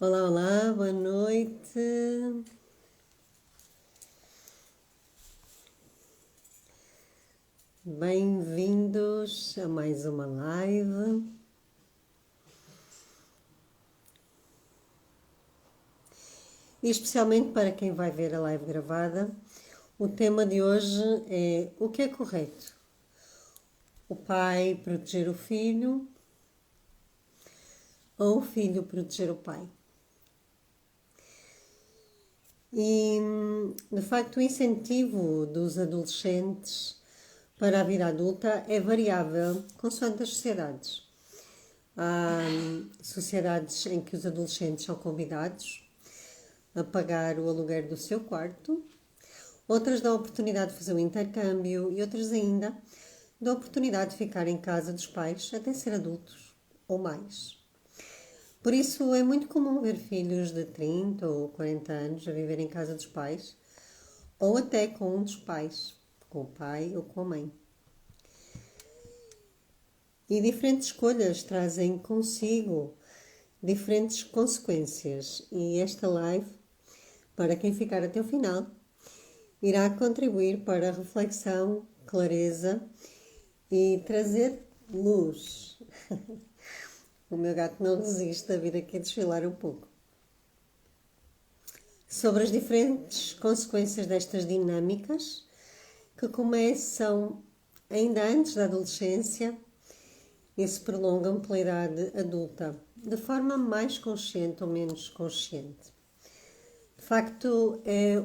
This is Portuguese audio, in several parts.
Olá, olá, boa noite. Bem-vindos a mais uma live. E especialmente para quem vai ver a live gravada, o tema de hoje é o que é correto? O pai proteger o filho ou o filho proteger o pai? E, de facto, o incentivo dos adolescentes para a vida adulta é variável consoante as sociedades. Há sociedades em que os adolescentes são convidados a pagar o aluguer do seu quarto, outras dão a oportunidade de fazer um intercâmbio e outras ainda dão a oportunidade de ficar em casa dos pais até ser adultos ou mais. Por isso é muito comum ver filhos de 30 ou 40 anos a viver em casa dos pais ou até com um dos pais, com o pai ou com a mãe. E diferentes escolhas trazem consigo diferentes consequências. E esta live, para quem ficar até o final, irá contribuir para a reflexão, clareza e trazer luz. O meu gato não resiste a vir aqui desfilar um pouco. Sobre as diferentes consequências destas dinâmicas, que começam ainda antes da adolescência e se prolongam pela idade adulta, de forma mais consciente ou menos consciente. De facto, é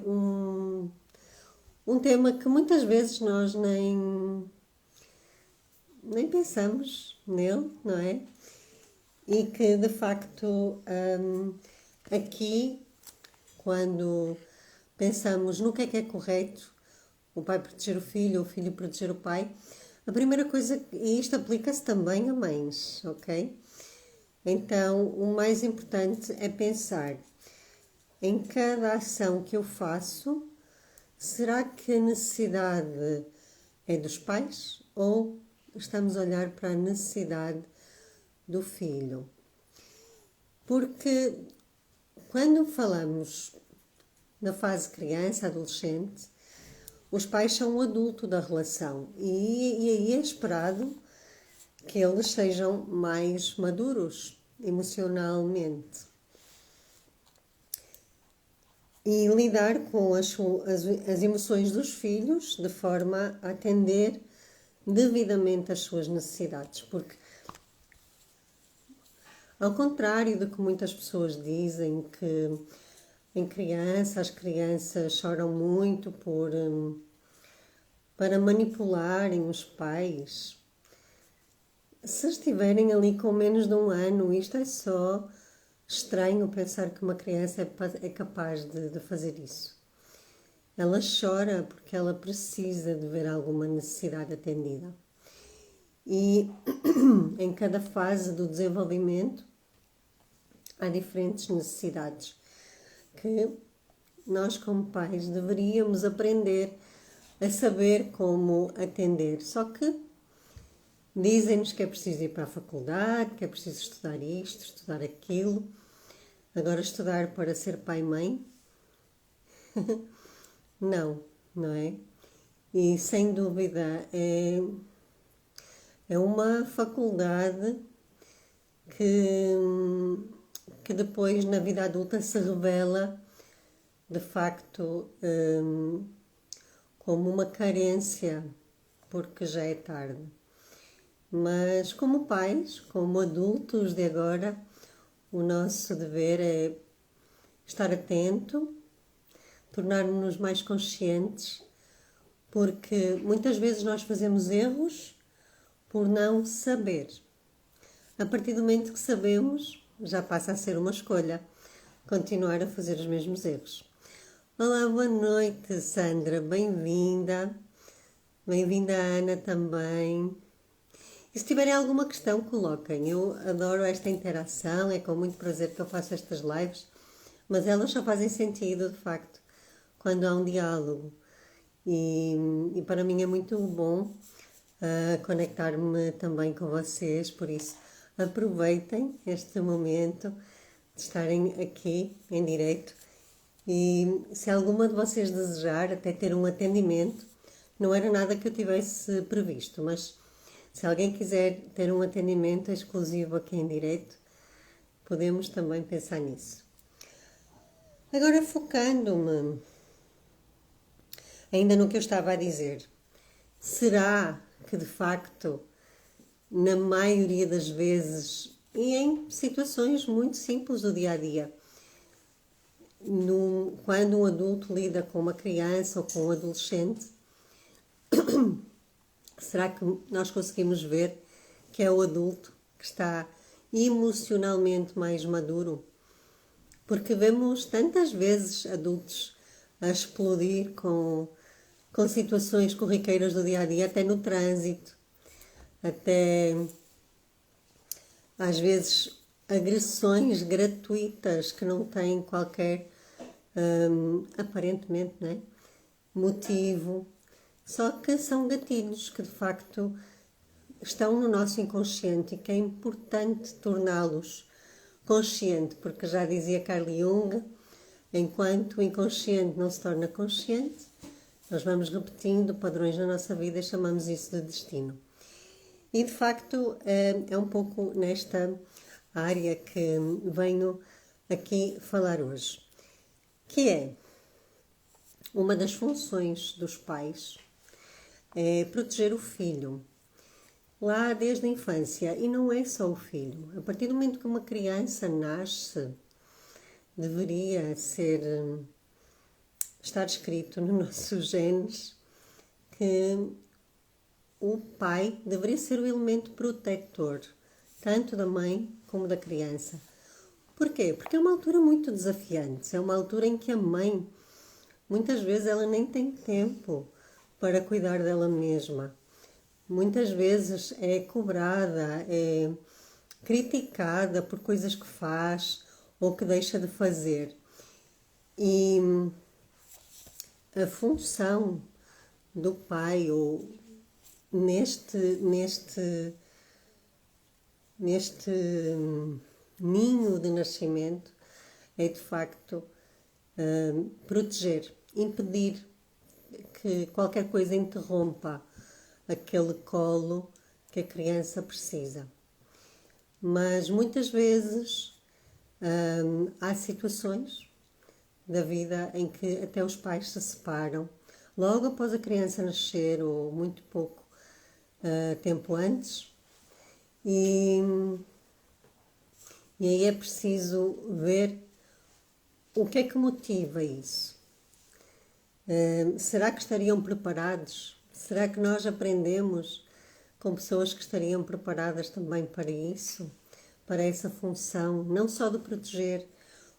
um tema que muitas vezes nós nem pensamos nele, não é? E que, de facto, aqui, quando pensamos no que é correto, o pai proteger o filho proteger o pai, a primeira coisa, e isto aplica-se também a mães, ok? Então, o mais importante é pensar em cada ação que eu faço, será que a necessidade é dos pais ou estamos a olhar para a necessidade do filho? Porque quando falamos na fase criança, adolescente, os pais são o adulto da relação e aí é esperado que eles sejam mais maduros emocionalmente e lidar com as emoções dos filhos de forma a atender devidamente às suas necessidades, porque ao contrário do que muitas pessoas dizem que em criança as crianças choram muito para manipularem os pais, se estiverem ali com menos de um ano, isto é só estranho pensar que uma criança é capaz de fazer isso. Ela chora porque ela precisa de ver alguma necessidade atendida. E em cada fase do desenvolvimento há diferentes necessidades que nós, como pais, deveríamos aprender a saber como atender. Só que dizem-nos que é preciso ir para a faculdade, que é preciso estudar isto, estudar aquilo. Agora, estudar para ser pai e mãe? Não é? E sem dúvida é uma faculdade que depois na vida adulta se revela de facto como uma carência, porque já é tarde. Mas como pais, como adultos de agora, o nosso dever é estar atento, tornar-nos mais conscientes, porque muitas vezes nós fazemos erros por não saber. A partir do momento que sabemos, já passa a ser uma escolha continuar a fazer os mesmos erros. Olá, boa noite, Sandra, bem-vinda. Bem-vinda, Ana, também. E se tiverem alguma questão, coloquem. Eu adoro esta interação, é com muito prazer que eu faço estas lives, mas elas só fazem sentido, de facto, quando há um diálogo. E para mim é muito bom conectar-me também com vocês, por isso aproveitem este momento de estarem aqui em direto. E se alguma de vocês desejar até ter um atendimento, não era nada que eu tivesse previsto, mas se alguém quiser ter um atendimento exclusivo aqui em direto, podemos também pensar nisso. Agora focando-me ainda no que eu estava a dizer, será que de facto, na maioria das vezes, e em situações muito simples do dia a dia, quando um adulto lida com uma criança ou com um adolescente, será que nós conseguimos ver que é o adulto que está emocionalmente mais maduro? Porque vemos tantas vezes adultos a explodir com situações corriqueiras do dia a dia, até no trânsito, até às vezes agressões gratuitas que não têm qualquer, aparentemente, não é? Motivo, só que são gatilhos que de facto estão no nosso inconsciente e que é importante torná-los consciente, porque já dizia Carl Jung, enquanto o inconsciente não se torna consciente, nós vamos repetindo padrões na nossa vida e chamamos isso de destino. E de facto é um pouco nesta área que venho aqui falar hoje, que é uma das funções dos pais é proteger o filho, lá desde a infância, e não é só o filho. A partir do momento que uma criança nasce, deveria estar escrito nos nossos genes que o pai deveria ser o elemento protetor, tanto da mãe como da criança. Porquê? Porque é uma altura muito desafiante, é uma altura em que a mãe, muitas vezes, ela nem tem tempo para cuidar dela mesma. Muitas vezes é cobrada, é criticada por coisas que faz ou que deixa de fazer. E a função do pai, ou neste ninho de nascimento, é de facto proteger, impedir que qualquer coisa interrompa aquele colo que a criança precisa. Mas muitas vezes há situações da vida em que até os pais se separam logo após a criança nascer ou muito pouco tempo antes, e aí é preciso ver o que é que motiva isso. Será que estariam preparados? Será que nós aprendemos com pessoas que estariam preparadas também para isso? Para essa função, não só de proteger,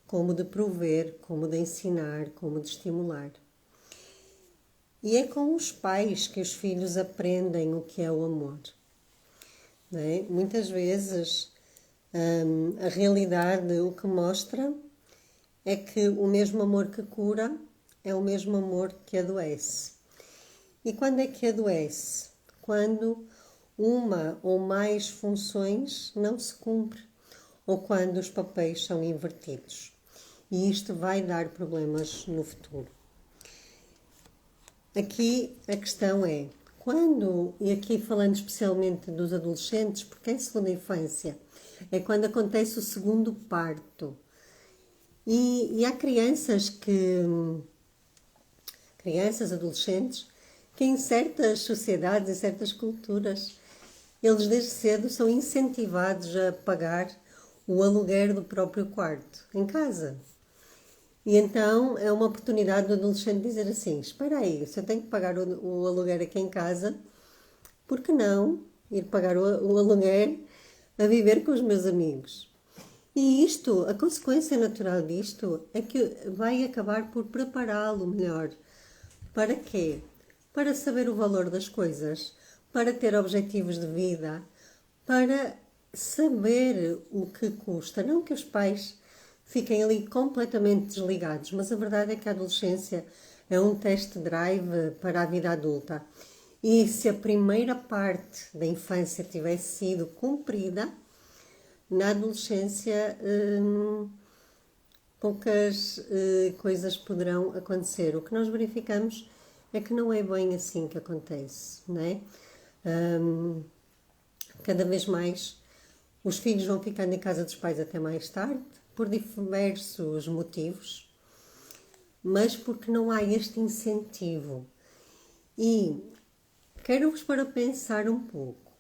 como de prover, como de ensinar, como de estimular. E é com os pais que os filhos aprendem o que é o amor. Não é? Muitas vezes a realidade o que mostra é que o mesmo amor que cura é o mesmo amor que adoece. E quando é que adoece? Quando uma ou mais funções não se cumpre, ou quando os papéis são invertidos. E isto vai dar problemas no futuro. Aqui a questão é, quando, e aqui falando especialmente dos adolescentes, porque é a segunda infância, é quando acontece o segundo parto. E há crianças, adolescentes, que em certas sociedades, em certas culturas, eles desde cedo são incentivados a pagar o aluguer do próprio quarto, em casa. E então é uma oportunidade do adolescente dizer assim, espera aí, se eu tenho que pagar o aluguer aqui em casa, por que não ir pagar o aluguer a viver com os meus amigos? E isto, a consequência natural disto é que vai acabar por prepará-lo melhor. Para quê? Para saber o valor das coisas, para ter objetivos de vida, para saber o que custa. Não que os pais fiquem ali completamente desligados, mas a verdade é que a adolescência é um test drive para a vida adulta. E se a primeira parte da infância tivesse sido cumprida, na adolescência poucas coisas poderão acontecer. O que nós verificamos é que não é bem assim que acontece, não é? Cada vez mais os filhos vão ficando em casa dos pais até mais tarde, por diversos motivos, mas porque não há este incentivo. E quero-vos para pensar um pouco.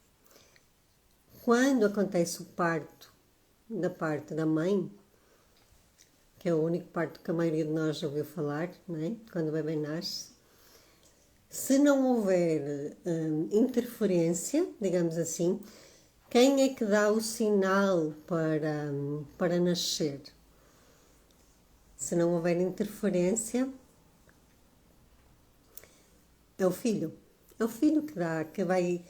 Quando acontece o parto da parte da mãe, que é o único parto que a maioria de nós já ouviu falar, não é? Quando o bebê nasce, se não houver interferência, digamos assim, quem é que dá o sinal para nascer? Se não houver interferência, é o filho. É o filho que dá, que vai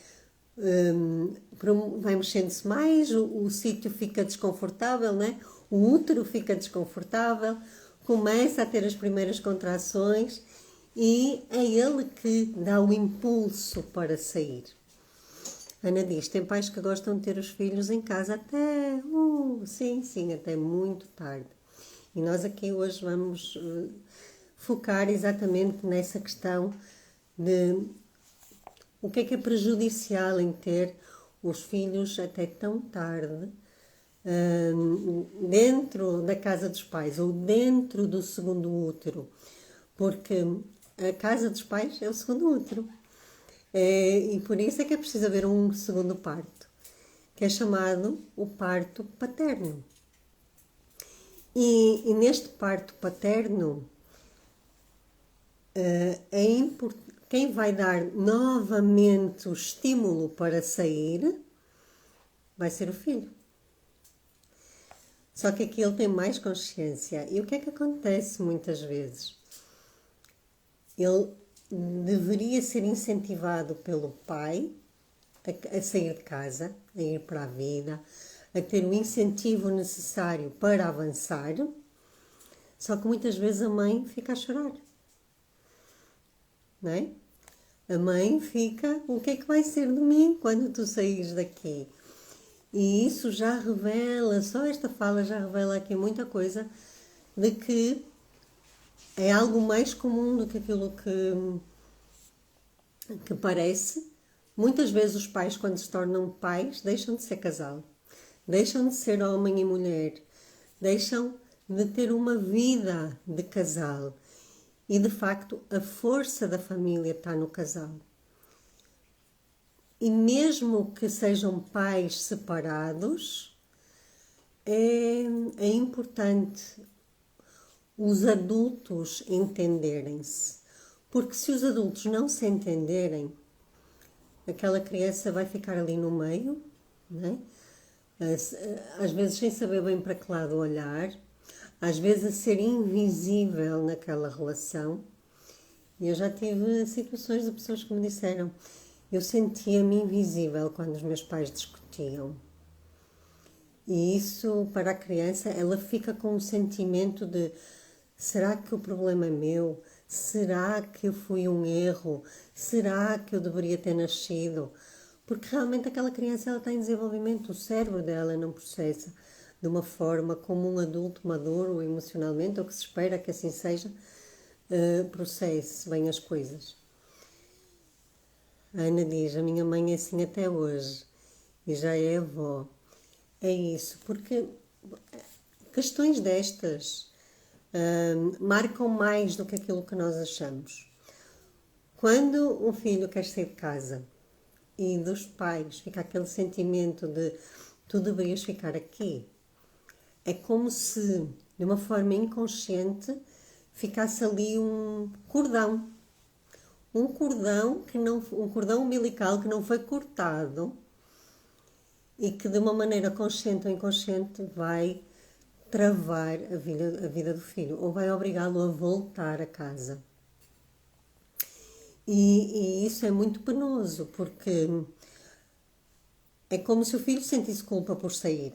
mexendo-se mais, o sítio fica desconfortável, né? O útero fica desconfortável, começa a ter as primeiras contrações e é ele que dá o impulso para sair. Ana diz, tem pais que gostam de ter os filhos em casa até, sim, até muito tarde. E nós aqui hoje vamos focar exatamente nessa questão de o que é prejudicial em ter os filhos até tão tarde dentro da casa dos pais ou dentro do segundo útero, porque a casa dos pais é o segundo útero. E por isso é que é preciso haver um segundo parto, que é chamado o parto paterno. E neste parto paterno, quem vai dar novamente o estímulo para sair vai ser o filho. Só que aqui ele tem mais consciência. E o que é que acontece muitas vezes? Ele deveria ser incentivado pelo pai a sair de casa, a ir para a vida, a ter o incentivo necessário para avançar, só que muitas vezes a mãe fica a chorar, não é? A mãe fica, o que é que vai ser de mim quando tu saís daqui? E isso já revela, só esta fala já revela aqui muita coisa de que é algo mais comum do que aquilo que parece. Muitas vezes os pais, quando se tornam pais, deixam de ser casal, deixam de ser homem e mulher, deixam de ter uma vida de casal. E, de facto, a força da família está no casal. E mesmo que sejam pais separados, é importante os adultos entenderem-se. Porque se os adultos não se entenderem, aquela criança vai ficar ali no meio, né? Às vezes sem saber bem para que lado olhar, às vezes a ser invisível naquela relação. E eu já tive situações de pessoas que me disseram, eu sentia-me invisível quando os meus pais discutiam. E isso, para a criança, ela fica com um sentimento de, será que o problema é meu? Será que eu fui um erro? Será que eu deveria ter nascido? Porque realmente aquela criança ela está em desenvolvimento, o cérebro dela não processa de uma forma como um adulto maduro emocionalmente, ou que se espera que assim seja, processe bem as coisas. A Ana diz, a minha mãe é assim até hoje, e já é avó. É isso, porque questões destas marcam mais do que aquilo que nós achamos. Quando um filho quer sair de casa e dos pais fica aquele sentimento de tu deverias ficar aqui, é como se, de uma forma inconsciente, ficasse ali um cordão umbilical que não foi cortado e que de uma maneira consciente ou inconsciente vai travar a vida do filho ou vai obrigá-lo a voltar a casa. E isso é muito penoso, porque é como se o filho sentisse culpa por sair.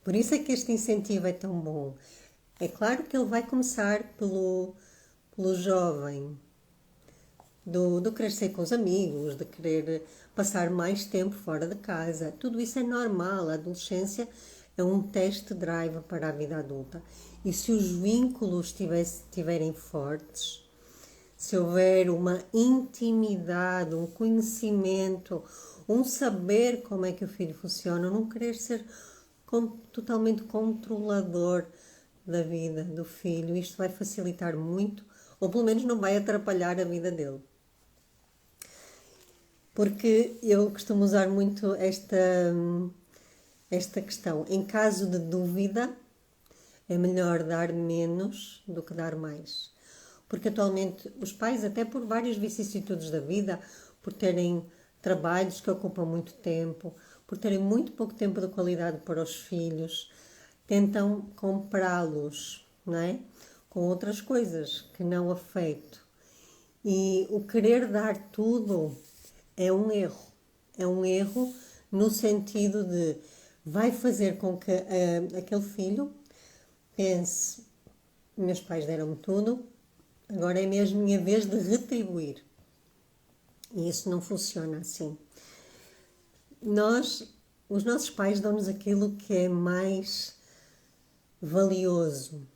Por isso é que este incentivo é tão bom. É claro que ele vai começar pelo jovem, do querer sair com os amigos, de querer passar mais tempo fora de casa. Tudo isso é normal. A adolescência é um test drive para a vida adulta. E se os vínculos estiverem fortes, se houver uma intimidade, um conhecimento, um saber como é que o filho funciona, não querer ser totalmente controlador da vida do filho, isto vai facilitar muito, ou pelo menos não vai atrapalhar a vida dele. Porque eu costumo usar muito esta questão. Em caso de dúvida, é melhor dar menos do que dar mais. Porque atualmente os pais, até por várias vicissitudes da vida, por terem trabalhos que ocupam muito tempo, por terem muito pouco tempo de qualidade para os filhos, tentam comprá-los, não é? Com outras coisas que não afeto. E o querer dar tudo é um erro. É um erro no sentido de vai fazer com que aquele filho pense: meus pais deram-me tudo, agora é mesmo minha vez de retribuir. E isso não funciona assim. Os nossos pais dão-nos aquilo que é mais valioso,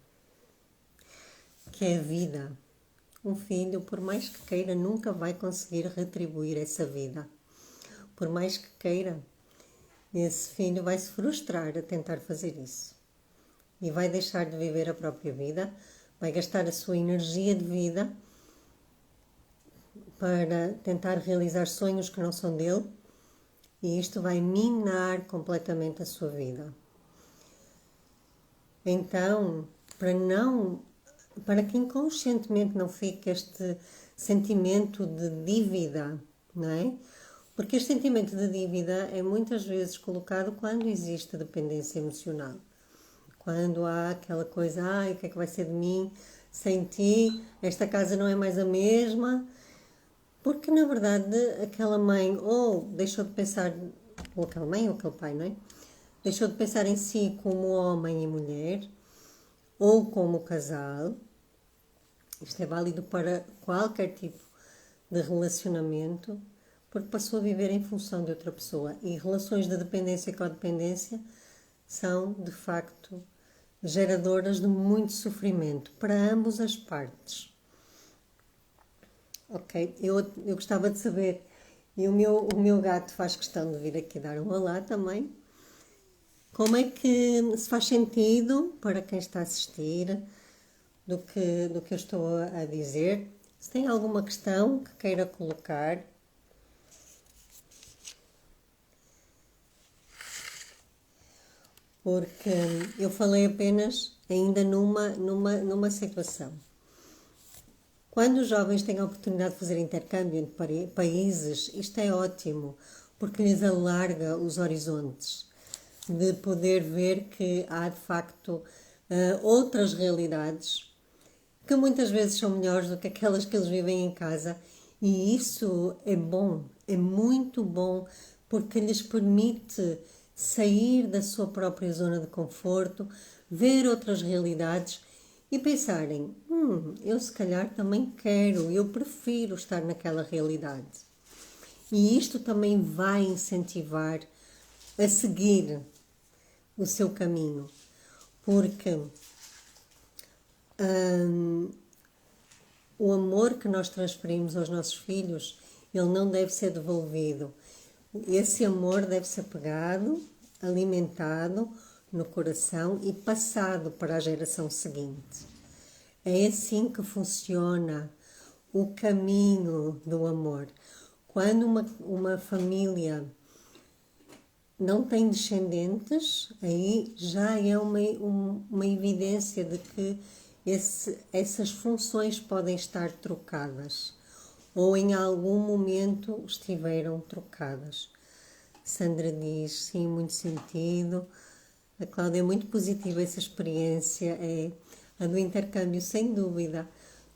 que é a vida. Um filho, por mais que queira, nunca vai conseguir retribuir essa vida. Por mais que queira, esse filho vai se frustrar a tentar fazer isso. E vai deixar de viver a própria vida, vai gastar a sua energia de vida para tentar realizar sonhos que não são dele, e isto vai minar completamente a sua vida. Então, para que inconscientemente não fique este sentimento de dívida, não é? Porque este sentimento de dívida é muitas vezes colocado quando existe dependência emocional. Quando há aquela coisa, o que é que vai ser de mim sem ti? Esta casa não é mais a mesma. Porque, na verdade, aquela mãe ou deixou de pensar, ou aquela mãe ou aquele pai, não é? Deixou de pensar em si como homem e mulher, ou como casal. Isto é válido para qualquer tipo de relacionamento, porque passou a viver em função de outra pessoa. E relações de dependência e codependência são, de facto, geradoras de muito sofrimento para ambas as partes. Ok, eu gostava de saber, e o meu gato faz questão de vir aqui dar um olá também, como é que se faz sentido para quem está a assistir do que eu estou a dizer. Se tem alguma questão que queira colocar. Porque eu falei apenas ainda numa situação. Quando os jovens têm a oportunidade de fazer intercâmbio entre países, isto é ótimo, porque lhes alarga os horizontes, de poder ver que há de facto outras realidades que muitas vezes são melhores do que aquelas que eles vivem em casa, e isso é bom, é muito bom, porque lhes permite sair da sua própria zona de conforto, ver outras realidades e pensarem: eu se calhar também quero, eu prefiro estar naquela realidade. E isto também vai incentivar a seguir o seu caminho, porque o amor que nós transferimos aos nossos filhos, ele não deve ser devolvido. Esse amor deve ser pegado, alimentado no coração e passado para a geração seguinte. É assim que funciona o caminho do amor. Quando uma família não tem descendentes, aí já é uma evidência de que essas funções podem estar trocadas, ou em algum momento estiveram trocadas. Sandra diz: sim, muito sentido. A Cláudia é muito positiva, essa experiência é a do intercâmbio, sem dúvida.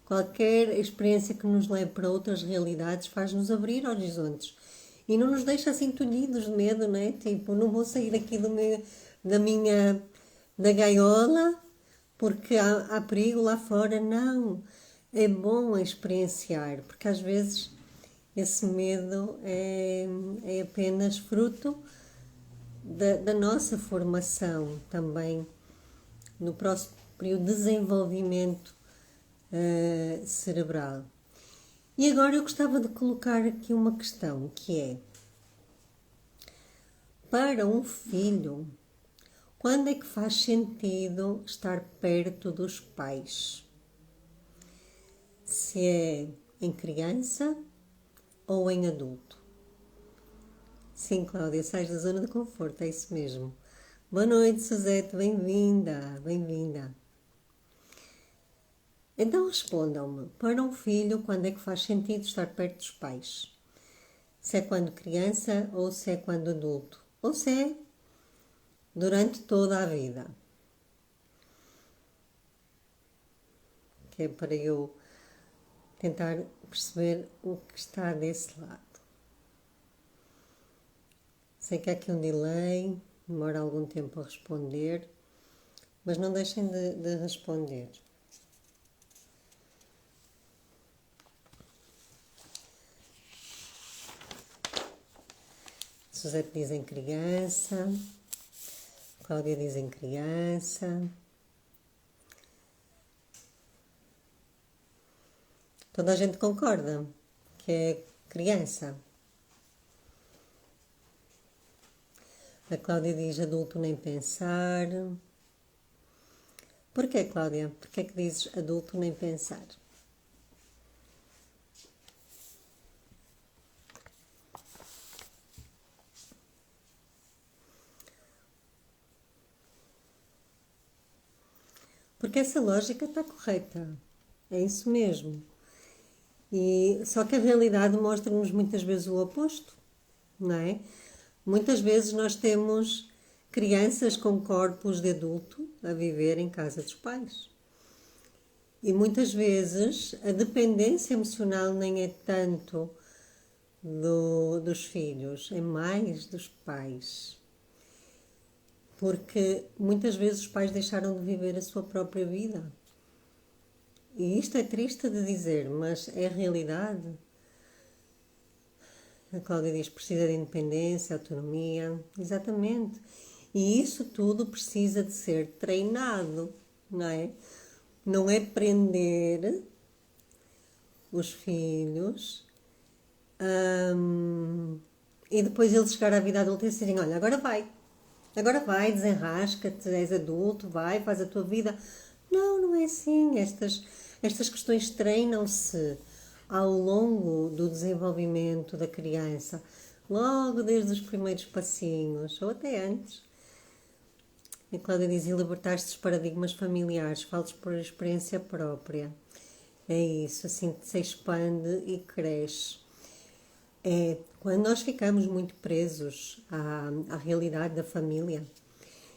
Qualquer experiência que nos leve para outras realidades faz-nos abrir horizontes e não nos deixa assim tolhidos de medo, não é? Tipo, não vou sair aqui da gaiola porque há perigo lá fora. Não, é bom experienciar, porque às vezes esse medo é apenas fruto da nossa formação também, no próprio desenvolvimento cerebral. E agora eu gostava de colocar aqui uma questão, que é, para um filho, quando é que faz sentido estar perto dos pais? Se é em criança ou em adulto? Sim, Cláudia, sais da zona de conforto, é isso mesmo. Boa noite, Suzete, bem-vinda, bem-vinda. Então respondam-me, para um filho, quando é que faz sentido estar perto dos pais? Se é quando criança ou se é quando adulto? Ou se é durante toda a vida? Que é para eu tentar perceber o que está desse lado. Sei que há aqui um delay, demora algum tempo a responder, mas não deixem de responder. Suzete diz em criança, Cláudia diz em criança. Toda a gente concorda que é criança. A Cláudia diz adulto nem pensar. Porquê, Cláudia? Porquê que dizes adulto nem pensar? Porque essa lógica está correta. É isso mesmo. E só que a realidade mostra-nos muitas vezes o oposto, não é? Muitas vezes nós temos crianças com corpos de adulto a viver em casa dos pais. E muitas vezes a dependência emocional nem é tanto dos filhos, é mais dos pais. Porque muitas vezes os pais deixaram de viver a sua própria vida. E isto é triste de dizer, mas é a realidade. A Cláudia diz que precisa de independência, autonomia. Exatamente. E isso tudo precisa de ser treinado, não é? Não é prender os filhos e depois eles chegar à vida adulta e dizerem, olha, agora vai, desenrasca-te, és adulto, vai, faz a tua vida. Não, não é assim. Estas questões treinam-se ao longo do desenvolvimento da criança, logo desde os primeiros passinhos, ou até antes. A Cláudia diz, libertar-se dos paradigmas familiares, falo por experiência própria. É isso, assim que se expande e cresce. É quando nós ficamos muito presos à realidade da família.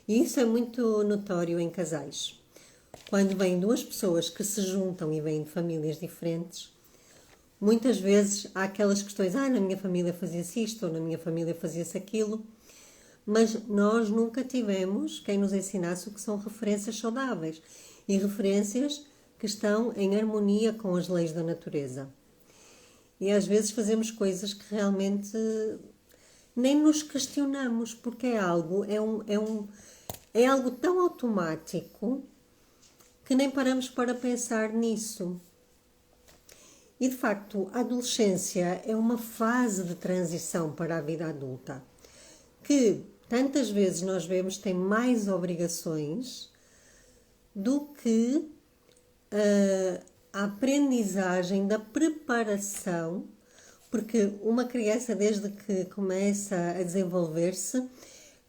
E isso é muito notório em casais. Quando vêm duas pessoas que se juntam e vêm de famílias diferentes, muitas vezes há aquelas questões, na minha família fazia-se isto, ou na minha família fazia-se aquilo, mas nós nunca tivemos quem nos ensinasse o que são referências saudáveis e referências que estão em harmonia com as leis da natureza. E às vezes fazemos coisas que realmente nem nos questionamos, porque é algo tão automático que nem paramos para pensar nisso. E de facto, a adolescência é uma fase de transição para a vida adulta, que tantas vezes nós vemos tem mais obrigações do que a aprendizagem da preparação, porque uma criança, desde que começa a desenvolver-se,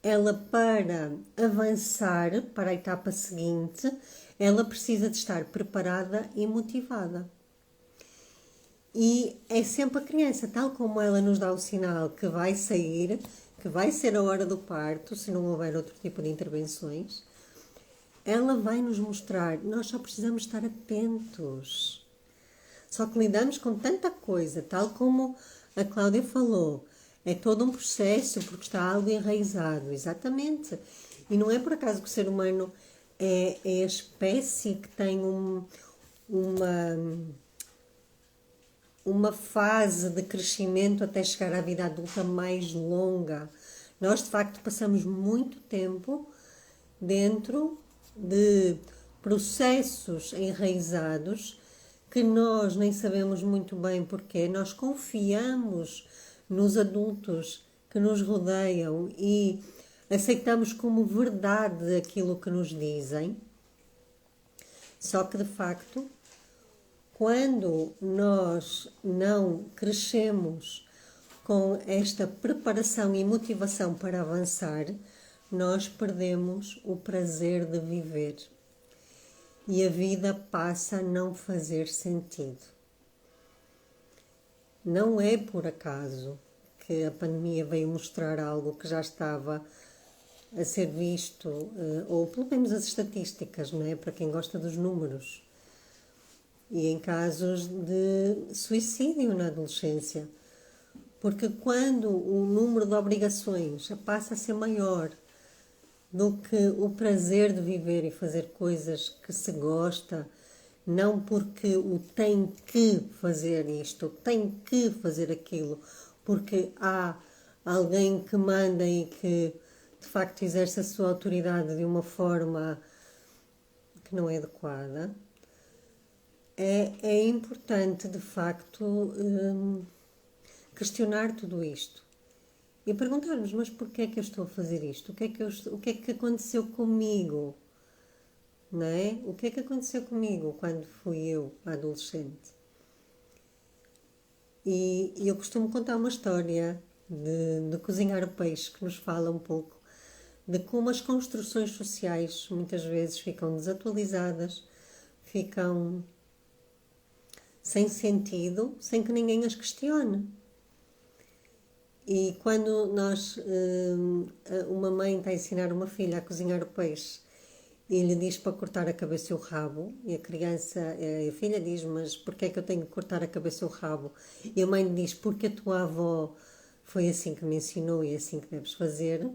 ela, para avançar para a etapa seguinte, ela precisa de estar preparada e motivada. E é sempre a criança, tal como ela nos dá o sinal que vai sair, que vai ser a hora do parto, se não houver outro tipo de intervenções, ela vai nos mostrar, nós só precisamos estar atentos. Só que lidamos com tanta coisa, tal como a Cláudia falou, é todo um processo porque está algo enraizado, exatamente. E não é por acaso que o ser humano é a espécie que tem uma fase de crescimento até chegar à vida adulta mais longa. Nós, de facto, passamos muito tempo dentro de processos enraizados que nós nem sabemos muito bem porquê. Nós confiamos nos adultos que nos rodeiam e aceitamos como verdade aquilo que nos dizem. Só que, de facto, quando nós não crescemos com esta preparação e motivação para avançar, nós perdemos o prazer de viver e a vida passa a não fazer sentido. Não é por acaso que a pandemia veio mostrar algo que já estava a ser visto, ou pelo menos as estatísticas, não é? Para quem gosta dos números. E em casos de suicídio na adolescência. Porque quando o número de obrigações passa a ser maior do que o prazer de viver e fazer coisas que se gosta, não porque o tem que fazer isto, tem que fazer aquilo, porque há alguém que manda e que de facto exerce a sua autoridade de uma forma que não é adequada, é importante de facto questionar tudo isto e perguntar-nos, mas porquê é que eu estou a fazer isto? O que é que aconteceu comigo? Não é? O que é que aconteceu comigo quando fui eu adolescente? E eu costumo contar uma história de cozinhar o peixe que nos fala um pouco de como as construções sociais muitas vezes ficam desatualizadas, ficam sem sentido, sem que ninguém as questione. E quando uma mãe está a ensinar uma filha a cozinhar o peixe e lhe diz para cortar a cabeça e o rabo, e a filha diz, mas porquê é que eu tenho que cortar a cabeça e o rabo? E a mãe lhe diz, porque a tua avó foi assim que me ensinou e é assim que deves fazer.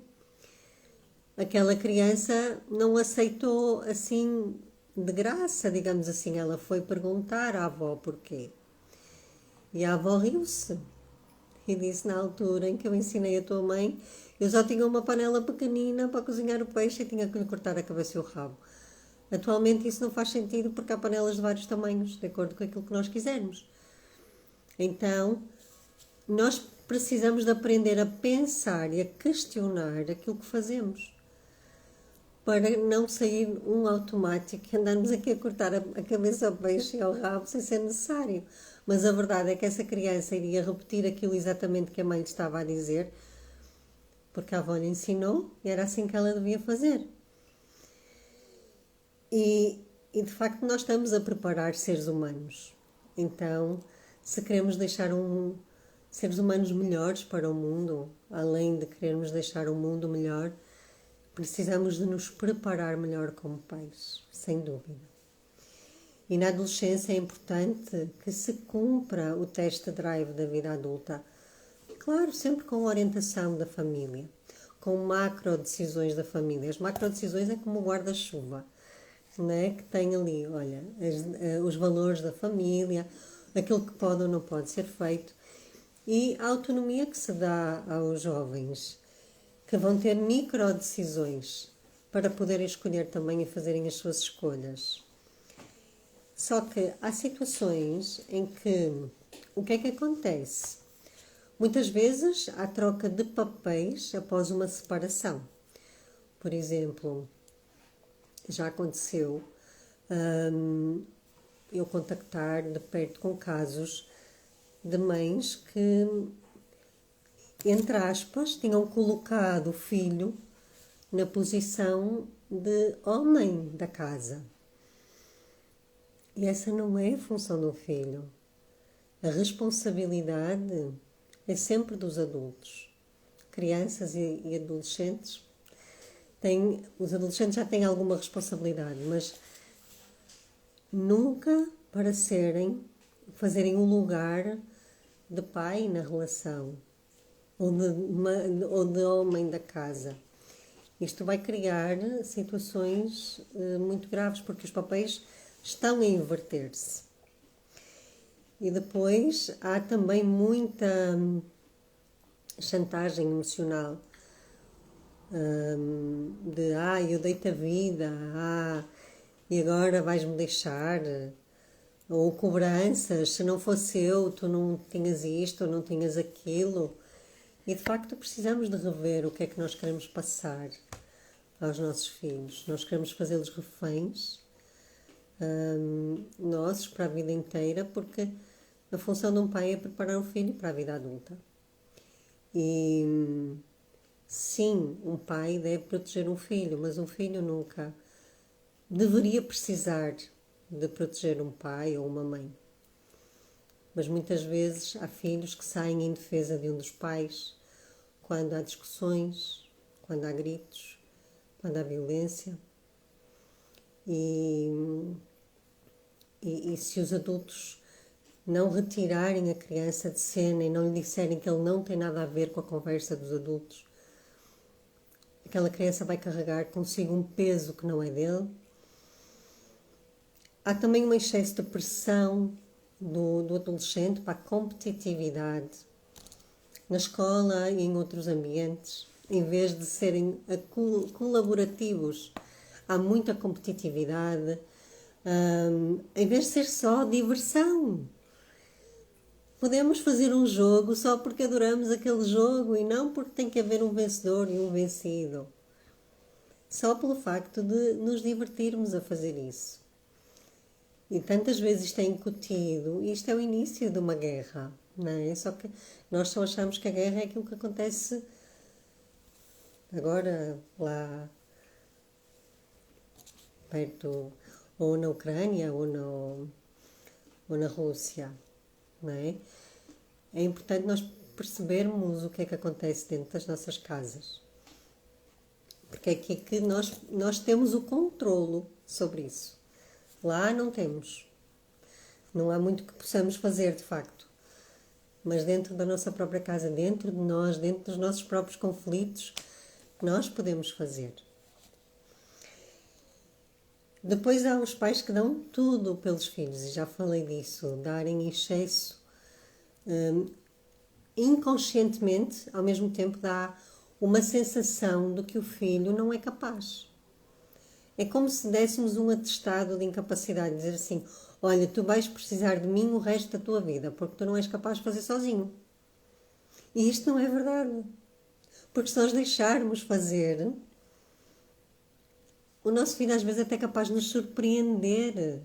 Aquela criança não aceitou assim de graça, digamos assim, ela foi perguntar à avó porquê. E a avó riu-se e disse, na altura em que eu ensinei a tua mãe, eu só tinha uma panela pequenina para cozinhar o peixe e tinha que lhe cortar a cabeça e o rabo. Atualmente isso não faz sentido porque há panelas de vários tamanhos, de acordo com aquilo que nós quisermos. Então, nós precisamos de aprender a pensar e a questionar aquilo que fazemos, para não sair um automático e andarmos aqui a cortar a cabeça ao peixe e ao rabo sem ser necessário. Mas a verdade é que essa criança iria repetir aquilo exatamente que a mãe lhe estava a dizer, porque a avó lhe ensinou e era assim que ela devia fazer. E de facto nós estamos a preparar seres humanos. Então, se queremos deixar seres humanos melhores para o mundo, além de querermos deixar o mundo melhor, precisamos de nos preparar melhor como pais, sem dúvida. E na adolescência é importante que se cumpra o test drive da vida adulta. Claro, sempre com a orientação da família, com macro decisões da família. As macro decisões é como o guarda-chuva, né? Que tem ali, olha, os valores da família, aquilo que pode ou não pode ser feito e a autonomia que se dá aos jovens, que vão ter micro decisões para poderem escolher também e fazerem as suas escolhas. Só que há situações em que o que é que acontece? Muitas vezes há troca de papéis após uma separação. Por exemplo, já aconteceu eu contactar de perto com casos de mães que, entre aspas, tinham colocado o filho na posição de homem da casa. E essa não é a função do filho. A responsabilidade é sempre dos adultos. Crianças e adolescentes os adolescentes já têm alguma responsabilidade, mas nunca para fazerem um lugar de pai na relação ou de homem da casa. Isto vai criar situações muito graves, porque os papéis estão a inverter-se. E depois há também muita chantagem emocional, eu dei-te a vida, e agora vais-me deixar, ou cobranças, se não fosse eu, tu não tinhas isto, ou não tinhas aquilo. E de facto precisamos de rever o que é que nós queremos passar aos nossos filhos. Nós queremos fazê-los reféns nossos para a vida inteira, porque a função de um pai é preparar o filho para a vida adulta. E sim, um pai deve proteger um filho, mas um filho nunca deveria precisar de proteger um pai ou uma mãe. Mas muitas vezes há filhos que saem em defesa de um dos pais quando há discussões, quando há gritos, quando há violência. E se os adultos não retirarem a criança de cena e não lhe disserem que ele não tem nada a ver com a conversa dos adultos, aquela criança vai carregar consigo um peso que não é dele. Há também um excesso de pressão do adolescente para a competitividade na escola e em outros ambientes. Em vez de serem colaborativos, há muita competitividade. Em vez de ser só diversão. Podemos fazer um jogo só porque adoramos aquele jogo e não porque tem que haver um vencedor e um vencido. Só pelo facto de nos divertirmos a fazer isso. E tantas vezes isto é incutido, e isto é o início de uma guerra, não é? Só que nós só achamos que a guerra é aquilo que acontece agora lá perto, ou na Ucrânia ou na Rússia, não é? É importante nós percebermos o que é que acontece dentro das nossas casas. Porque é aqui que nós temos o controlo sobre isso. Lá não temos. Não há muito que possamos fazer, de facto. Mas dentro da nossa própria casa, dentro de nós, dentro dos nossos próprios conflitos, nós podemos fazer. Depois há os pais que dão tudo pelos filhos, e já falei disso, darem em excesso, inconscientemente, ao mesmo tempo dá uma sensação de que o filho não é capaz. É como se dessemos um atestado de incapacidade, dizer assim, olha, tu vais precisar de mim o resto da tua vida, porque tu não és capaz de fazer sozinho. E isto não é verdade. Porque se nós deixarmos fazer, o nosso filho às vezes é até capaz de nos surpreender.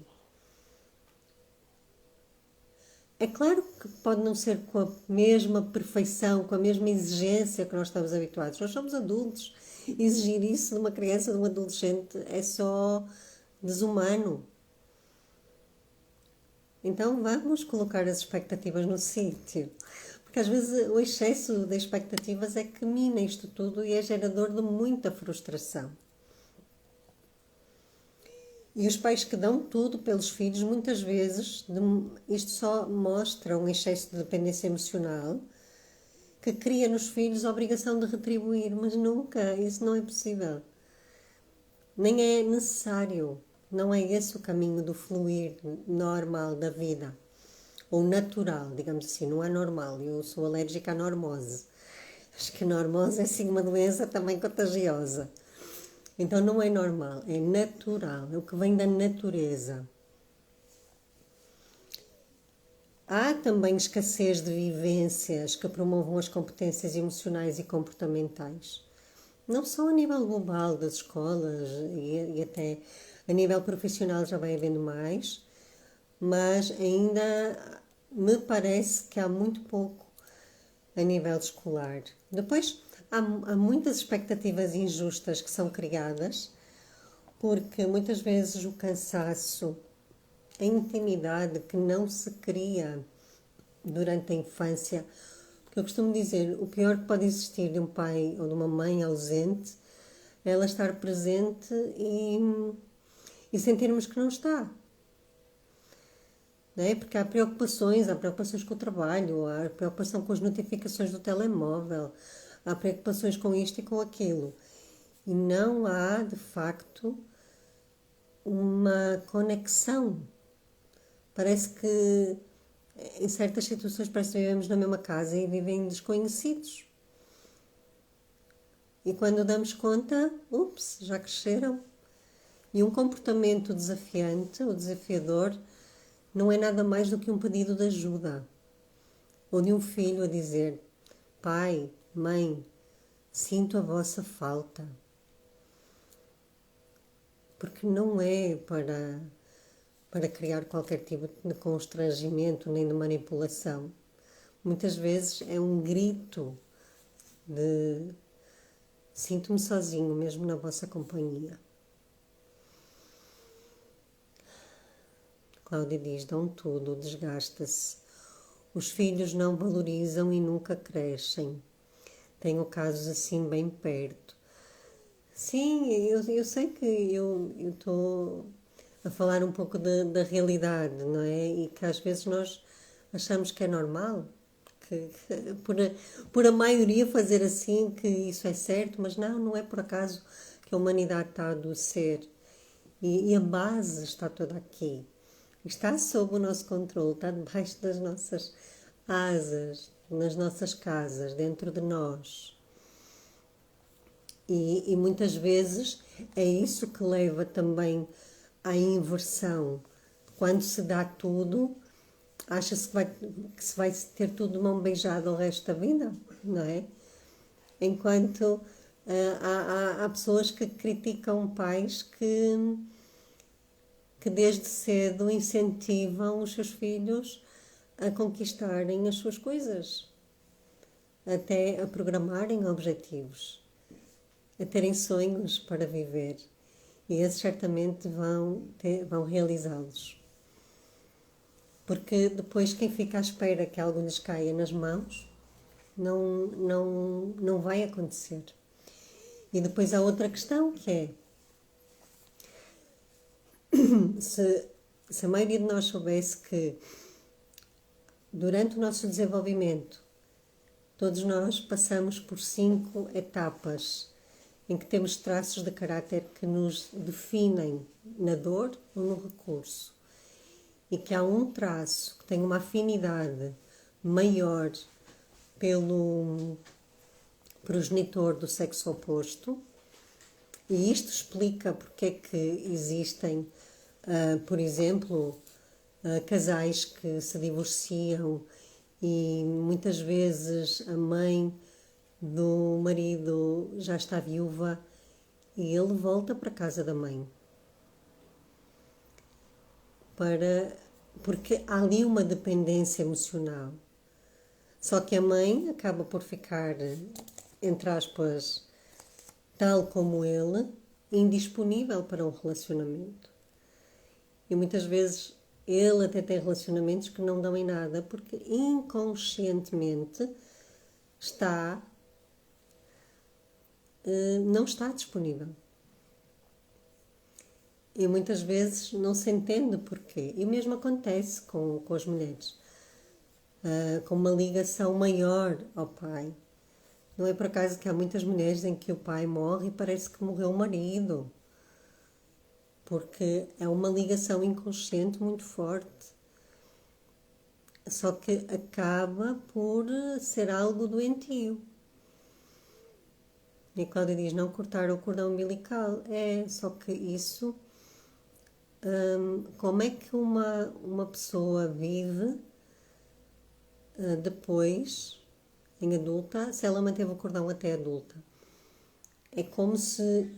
É claro que pode não ser com a mesma perfeição, com a mesma exigência que nós estamos habituados. Nós somos adultos. Exigir isso de uma criança, de um adolescente, é só desumano. Então vamos colocar as expectativas no sítio. Porque às vezes o excesso de expectativas é que mina isto tudo e é gerador de muita frustração. E os pais que dão tudo pelos filhos, muitas vezes, isto só mostra um excesso de dependência emocional que cria nos filhos a obrigação de retribuir, mas nunca, isso não é possível. Nem é necessário. Não é esse o caminho do fluir normal da vida. Ou natural, digamos assim, não é normal. Eu sou alérgica à normose. Acho que a normose é sim uma doença também contagiosa. Então não é normal, é natural, é o que vem da natureza. Há também escassez de vivências que promovam as competências emocionais e comportamentais. Não só a nível global das escolas e até a nível profissional já vai havendo mais, mas ainda me parece que há muito pouco a nível escolar. Depois, há muitas expectativas injustas que são criadas, porque muitas vezes o cansaço, a intimidade que não se cria durante a infância, porque eu costumo dizer, o pior que pode existir de um pai ou de uma mãe ausente é ela estar presente e sentirmos que não está. Não é? Porque há preocupações com o trabalho, há preocupação com as notificações do telemóvel, há preocupações com isto e com aquilo. E não há, de facto, uma conexão. Parece que, em certas situações, parece que vivemos na mesma casa e vivem desconhecidos. E quando damos conta, ups, já cresceram. E um comportamento desafiante ou desafiador não é nada mais do que um pedido de ajuda. Ou de um filho a dizer: pai, mãe, sinto a vossa falta. Porque não é para criar qualquer tipo de constrangimento nem de manipulação. Muitas vezes é um grito de sinto-me sozinho mesmo na vossa companhia. Cláudia diz: dão tudo, desgasta-se. Os filhos não valorizam e nunca crescem. Tenho casos assim bem perto. Sim, eu sei que eu estou a falar um pouco da realidade, não é? E que às vezes nós achamos que é normal, que por a maioria fazer assim, que isso é certo, mas não é por acaso que a humanidade está a adoecer. E a base está toda aqui. Está sob o nosso controle, está debaixo das nossas asas, nas nossas casas, dentro de nós. E muitas vezes é isso que leva também à inversão. Quando se dá tudo, acha-se que se vai ter tudo de mão beijada o resto da vida, não é? Enquanto há pessoas que criticam pais que desde cedo incentivam os seus filhos a conquistarem as suas coisas, até a programarem objetivos, a terem sonhos para viver. E esses certamente vão realizá-los. Porque depois quem fica à espera que algo lhes caia nas mãos não vai acontecer. E depois há outra questão que é se a maioria de nós soubesse que durante o nosso desenvolvimento todos nós passamos por 5 etapas em que temos traços de caráter que nos definem na dor ou no recurso. E que há um traço que tem uma afinidade maior pelo progenitor do sexo oposto, e isto explica porque é que existem, por exemplo, casais que se divorciam e muitas vezes a mãe do marido já está viúva e ele volta para a casa da mãe. Porque há ali uma dependência emocional. Só que a mãe acaba por ficar, entre aspas, tal como ele, indisponível para um relacionamento. E muitas vezes ele até tem relacionamentos que não dão em nada, porque inconscientemente não está disponível. E muitas vezes não se entende porquê. E o mesmo acontece com as mulheres. Com uma ligação maior ao pai. Não é por acaso que há muitas mulheres em que o pai morre e parece que morreu o marido. Porque é uma ligação inconsciente muito forte. Só que acaba por ser algo doentio. E a Cláudia diz, não cortar o cordão umbilical. Só que isso... como é que uma pessoa vive depois, em adulta, se ela manteve o cordão até adulta? É como se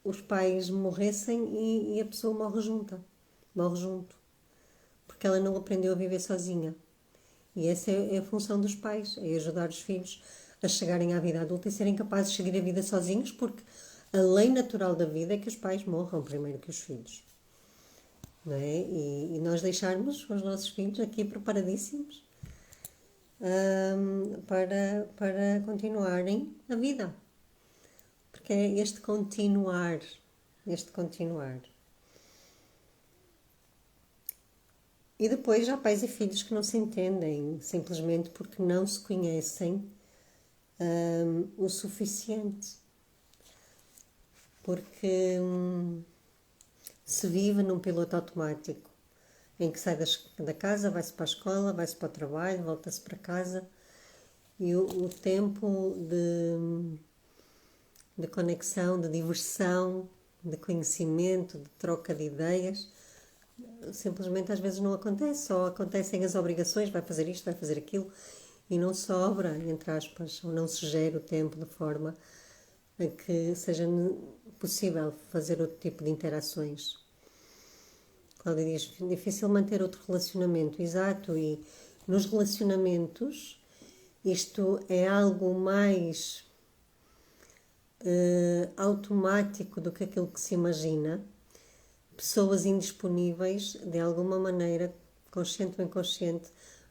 os pais morressem e a pessoa morre junto, porque ela não aprendeu a viver sozinha. E essa é a função dos pais, é ajudar os filhos a chegarem à vida adulta e serem capazes de seguir a vida sozinhos, porque a lei natural da vida é que os pais morram primeiro que os filhos. Não é? E nós deixarmos os nossos filhos aqui preparadíssimos para continuarem a vida. Porque é este continuar. E depois há pais e filhos que não se entendem, simplesmente porque não se conhecem o suficiente. Porque se vive num piloto automático, em que sai da casa, vai-se para a escola, vai-se para o trabalho, volta-se para casa, e o tempo de conexão, de diversão, de conhecimento, de troca de ideias, simplesmente às vezes não acontece, só acontecem as obrigações, vai fazer isto, vai fazer aquilo, e não sobra, entre aspas, ou não se gera o tempo de forma a que seja possível fazer outro tipo de interações. Cláudia diz, difícil manter outro relacionamento, exato, e nos relacionamentos isto é algo mais automático do que aquilo que se imagina. Pessoas indisponíveis, de alguma maneira, consciente ou inconsciente,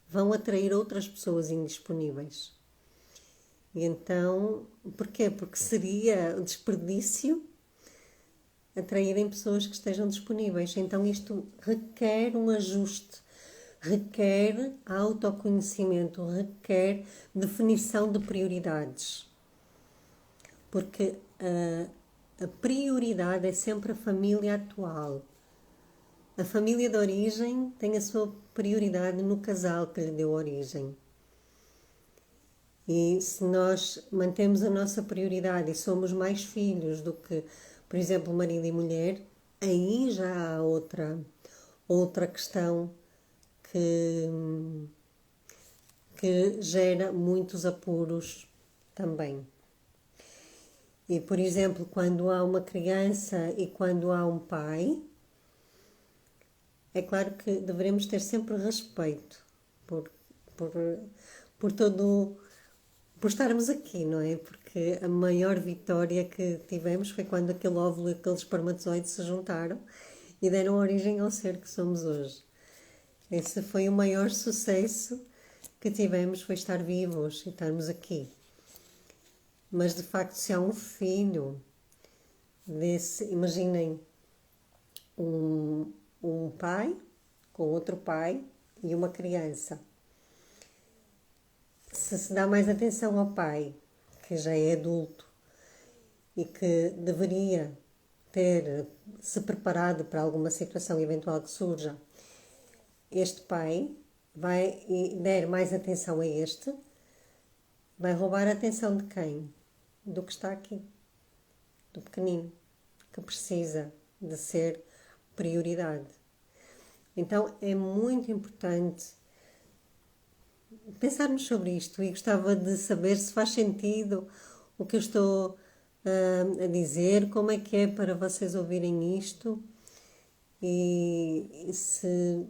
vão atrair outras pessoas indisponíveis. E então, porquê? Porque seria desperdício atraírem pessoas que estejam disponíveis. Então isto requer um ajuste, requer autoconhecimento, requer definição de prioridades. Porque a prioridade é sempre a família atual. A família de origem tem a sua prioridade no casal que lhe deu origem. E se nós mantemos a nossa prioridade e somos mais filhos do que, por exemplo, marido e mulher, aí já há outra questão que gera muitos apuros também. E, por exemplo, quando há uma criança e quando há um pai, é claro que devemos ter sempre respeito por, por, por estarmos aqui, não é? Porque a maior vitória que tivemos foi quando aquele óvulo e aquele espermatozoide se juntaram e deram origem ao ser que somos hoje. Esse foi o maior sucesso que tivemos, foi estar vivos e estarmos aqui. Mas de facto, se há um filho desse, imaginem um pai com outro pai e uma criança. Se dá mais atenção ao pai, que já é adulto e que deveria ter se preparado para alguma situação eventual que surja, este pai vai e der mais atenção a este, vai roubar a atenção de quem? Do que está aqui, do pequenino, que precisa de ser prioridade. Então é muito importante pensarmos sobre isto e gostava de saber se faz sentido o que eu estou a dizer, como é que é para vocês ouvirem isto e se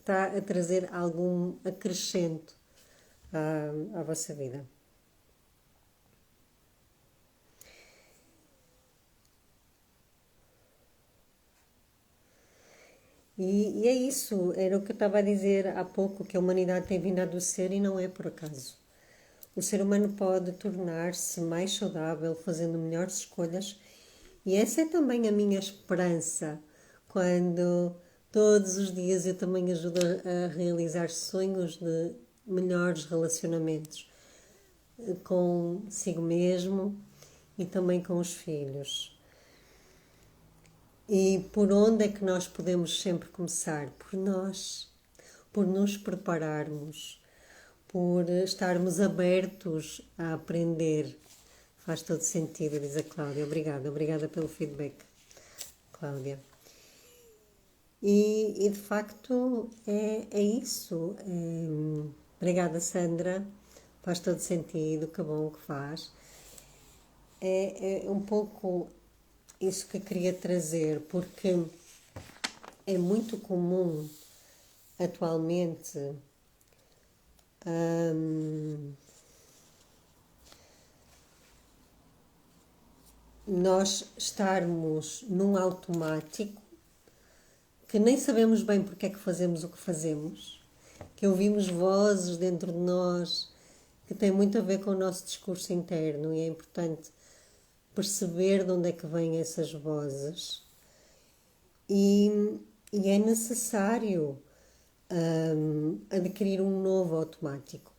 está a trazer algum acrescento à vossa vida. E é isso, era o que eu estava a dizer há pouco, que a humanidade tem vindo a adoecer e não é por acaso. O ser humano pode tornar-se mais saudável, fazendo melhores escolhas, e essa é também a minha esperança, quando todos os dias eu também ajudo a realizar sonhos de melhores relacionamentos consigo mesmo e também com os filhos. E por onde é que nós podemos sempre começar? Por nós, por nos prepararmos, por estarmos abertos a aprender. Faz todo sentido, diz a Cláudia. Obrigada pelo feedback, Cláudia. E de facto é isso. Obrigada, Sandra. Faz todo sentido, que bom que faz. É um pouco isso que eu queria trazer, porque é muito comum atualmente nós estarmos num automático que nem sabemos bem porque é que fazemos o que fazemos, que ouvimos vozes dentro de nós que têm muito a ver com o nosso discurso interno e é importante perceber de onde é que vêm essas vozes e é necessário adquirir um novo automático.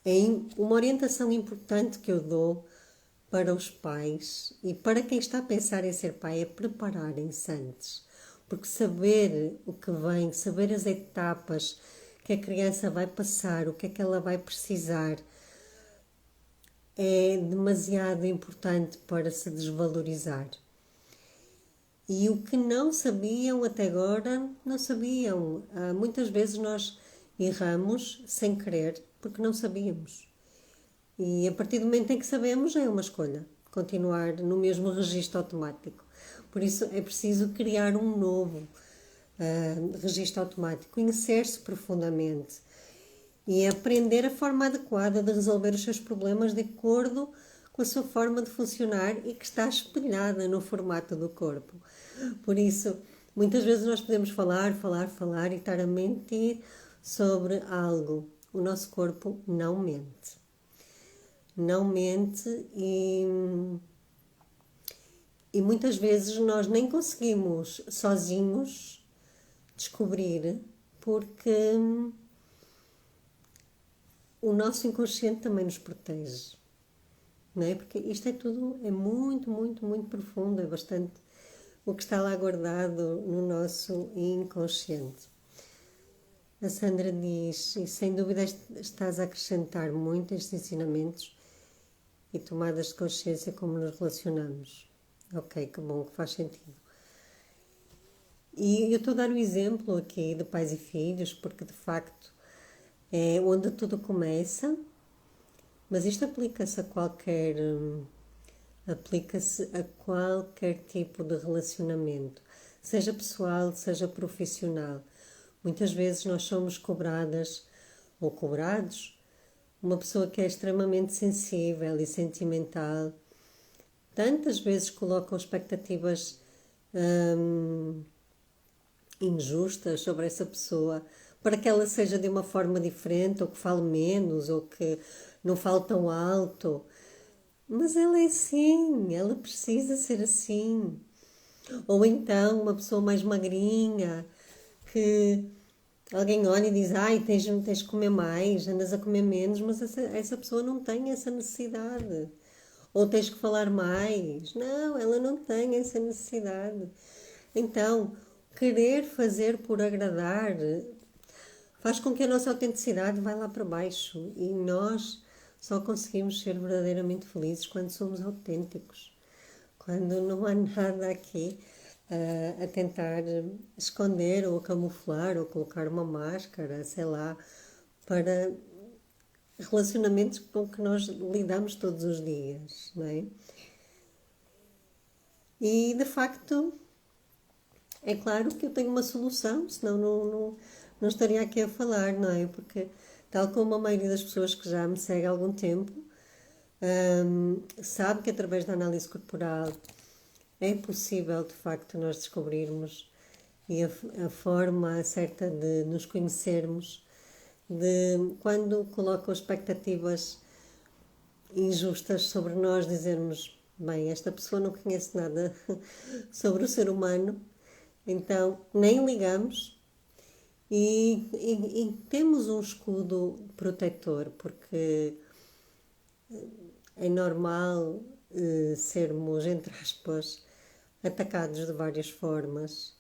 É uma orientação importante que eu dou para os pais e para quem está a pensar em ser pai é prepararem-se antes, porque saber o que vem, saber as etapas que a criança vai passar, o que é que ela vai precisar, é demasiado importante para se desvalorizar. E o que não sabiam até agora, não sabiam. Muitas vezes nós erramos sem querer, porque não sabíamos. E a partir do momento em que sabemos, é uma escolha. Continuar no mesmo registro automático. Por isso é preciso criar um novo registro automático, conhecer-se profundamente e aprender a forma adequada de resolver os seus problemas de acordo com a sua forma de funcionar e que está espelhada no formato do corpo. Por isso, muitas vezes nós podemos falar e estar a mentir sobre algo. O nosso corpo não mente. Não mente e muitas vezes nós nem conseguimos sozinhos descobrir, porque o nosso inconsciente também nos protege, não é? Porque isto é tudo, é muito, muito, muito profundo, é bastante o que está lá guardado no nosso inconsciente. A Sandra diz, e sem dúvida estás a acrescentar muito estes ensinamentos e tomadas de consciência como nos relacionamos. Ok, que bom, que faz sentido. E eu estou a dar o exemplo aqui de pais e filhos, porque de facto é onde tudo começa, mas isto aplica-se a qualquer tipo de relacionamento, seja pessoal, seja profissional. Muitas vezes nós somos cobradas ou cobrados, uma pessoa que é extremamente sensível e sentimental, tantas vezes colocam expectativas injustas sobre essa pessoa para que ela seja de uma forma diferente, ou que fale menos, ou que não fale tão alto. Mas ela é assim, ela precisa ser assim. Ou então uma pessoa mais magrinha, que alguém olha e diz, ai, tens de comer mais, andas a comer menos, mas essa pessoa não tem essa necessidade. Ou tens que falar mais. Não, ela não tem essa necessidade. Então, querer fazer por agradar faz com que a nossa autenticidade vá lá para baixo e nós só conseguimos ser verdadeiramente felizes quando somos autênticos, quando não há nada aqui a tentar esconder ou camuflar ou colocar uma máscara, sei lá, para relacionamentos com que nós lidamos todos os dias, não é? E de facto, é claro que eu tenho uma solução, senão não estaria aqui a falar, não é? Porque, tal como a maioria das pessoas que já me segue há algum tempo, sabe que através da análise corporal é possível, de facto, nós descobrirmos e a forma certa de nos conhecermos, de quando colocam expectativas injustas sobre nós, dizermos, bem, esta pessoa não conhece nada sobre o ser humano, então nem ligamos e temos um escudo protetor, porque é normal sermos, entre aspas, atacados de várias formas.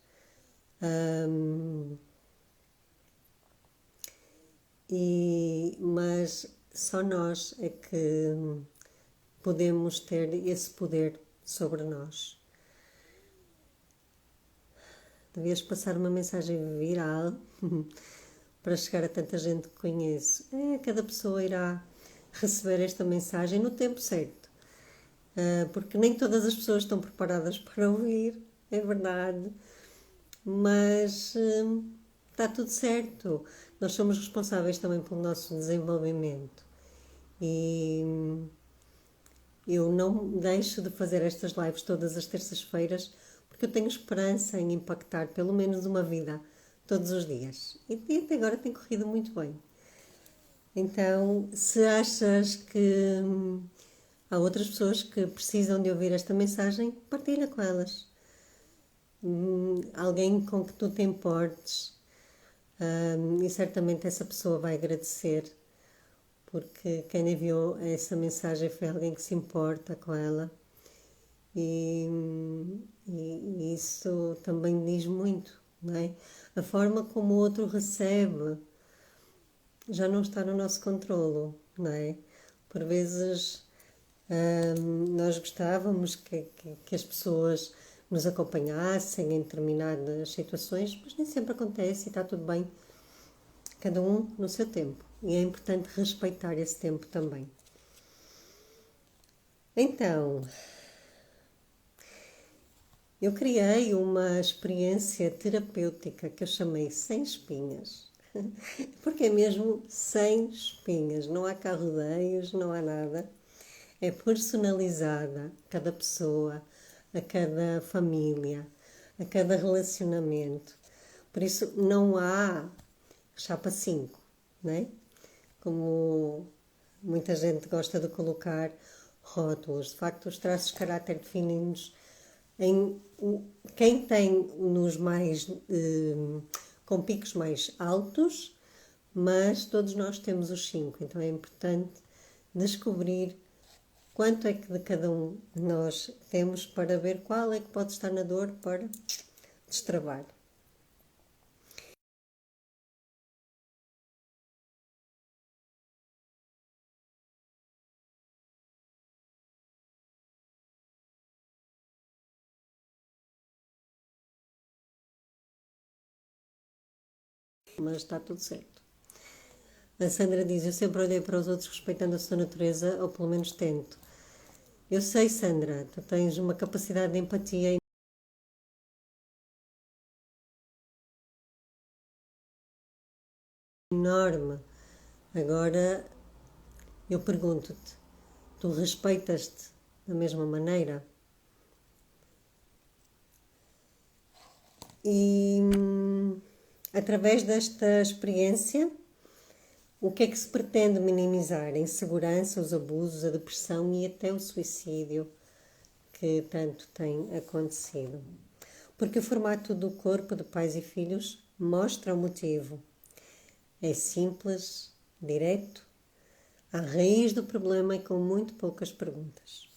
Mas só nós é que podemos ter esse poder sobre nós. Devias passar uma mensagem viral para chegar a tanta gente que conheço. Cada pessoa irá receber esta mensagem no tempo certo. Porque nem todas as pessoas estão preparadas para ouvir, é verdade. Mas está tudo certo. Nós somos responsáveis também pelo nosso desenvolvimento. E eu não deixo de fazer estas lives todas as terças-feiras porque eu tenho esperança em impactar pelo menos uma vida todos os dias. E até agora tem corrido muito bem. Então, se achas que há outras pessoas que precisam de ouvir esta mensagem, partilha com elas. Alguém com que tu te importes, e certamente essa pessoa vai agradecer, porque quem enviou essa mensagem foi alguém que se importa com ela, e isso também diz muito, não é? A forma como o outro recebe já não está no nosso controlo, não é? Por vezes Nós gostávamos que as pessoas nos acompanhassem em determinadas situações, mas nem sempre acontece e está tudo bem, cada um no seu tempo. E é importante respeitar esse tempo também. Então, eu criei uma experiência terapêutica que eu chamei Sem Espinhas. Porque é mesmo sem espinhas, não há carrodeios, não há nada. É personalizada a cada pessoa, a cada família, a cada relacionamento. Por isso não há chapa 5, né? Como muita gente gosta de colocar rótulos. De facto, os traços de caráter definem-nos em quem tem nos mais com picos mais altos, mas todos nós temos os 5, então é importante descobrir quanto é que de cada um nós temos para ver qual é que pode estar na dor para destravar. Mas está tudo certo. A Sandra diz: eu sempre olhei para os outros respeitando a sua natureza, ou pelo menos tento. Eu sei, Sandra, tu tens uma capacidade de empatia enorme. Agora, eu pergunto-te: tu respeitas-te da mesma maneira? E através desta experiência, o que é que se pretende minimizar? A insegurança, os abusos, a depressão e até o suicídio que tanto tem acontecido. Porque o formato do corpo de pais e filhos mostra o motivo. É simples, direto, à raiz do problema e com muito poucas perguntas.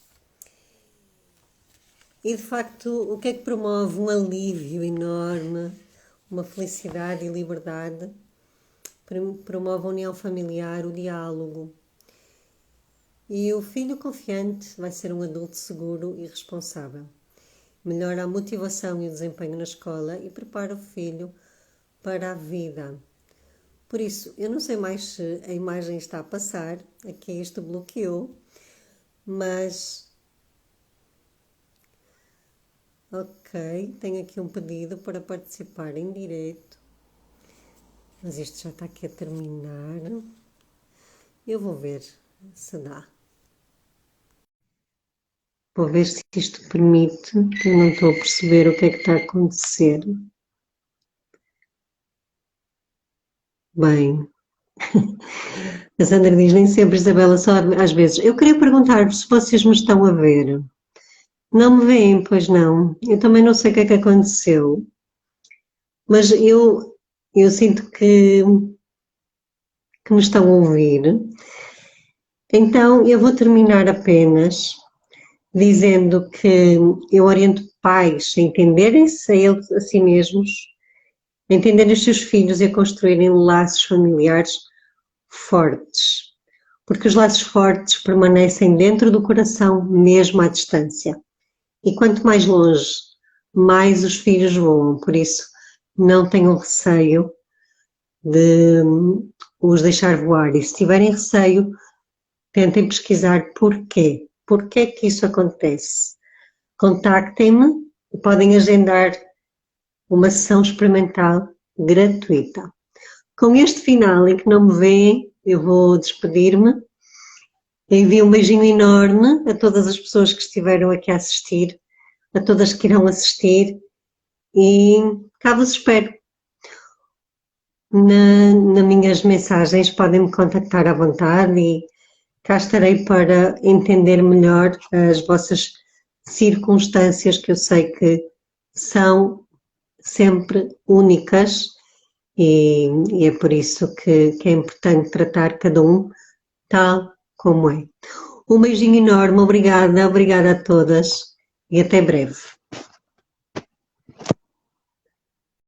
E de facto, o que é que promove um alívio enorme, uma felicidade e liberdade? Promove a união familiar, o diálogo. E o filho confiante vai ser um adulto seguro e responsável. Melhora a motivação e o desempenho na escola e prepara o filho para a vida. Por isso, eu não sei mais se a imagem está a passar, aqui isto bloqueou, mas ok, tenho aqui um pedido para participar em direto, mas isto já está aqui a terminar. Eu vou ver se dá. Vou ver se isto permite, que eu não estou a perceber o que é que está a acontecer. Bem, a Sandra diz, nem sempre, Isabela, só às vezes. Eu queria perguntar se vocês me estão a ver. Não me veem, pois não. Eu também não sei o que é que aconteceu. Mas eu sinto que me estão a ouvir. Então, eu vou terminar apenas dizendo que eu oriento pais a entenderem-se a eles a si mesmos, a entenderem os seus filhos e a construírem laços familiares fortes. Porque os laços fortes permanecem dentro do coração, mesmo à distância. E quanto mais longe, mais os filhos voam. Por isso, não tenham receio de os deixar voar. E se tiverem receio, tentem pesquisar porquê. Porquê que isso acontece? Contactem-me e podem agendar uma sessão experimental gratuita. Com este final em que não me veem, eu vou despedir-me. Envio um beijinho enorme a todas as pessoas que estiveram aqui a assistir, a todas que irão assistir e cá vos espero. Nas minhas mensagens podem me contactar à vontade e cá estarei para entender melhor as vossas circunstâncias, que eu sei que são sempre únicas e é por isso que é importante tratar cada um tal como é. Um beijinho enorme, obrigada a todas e até breve.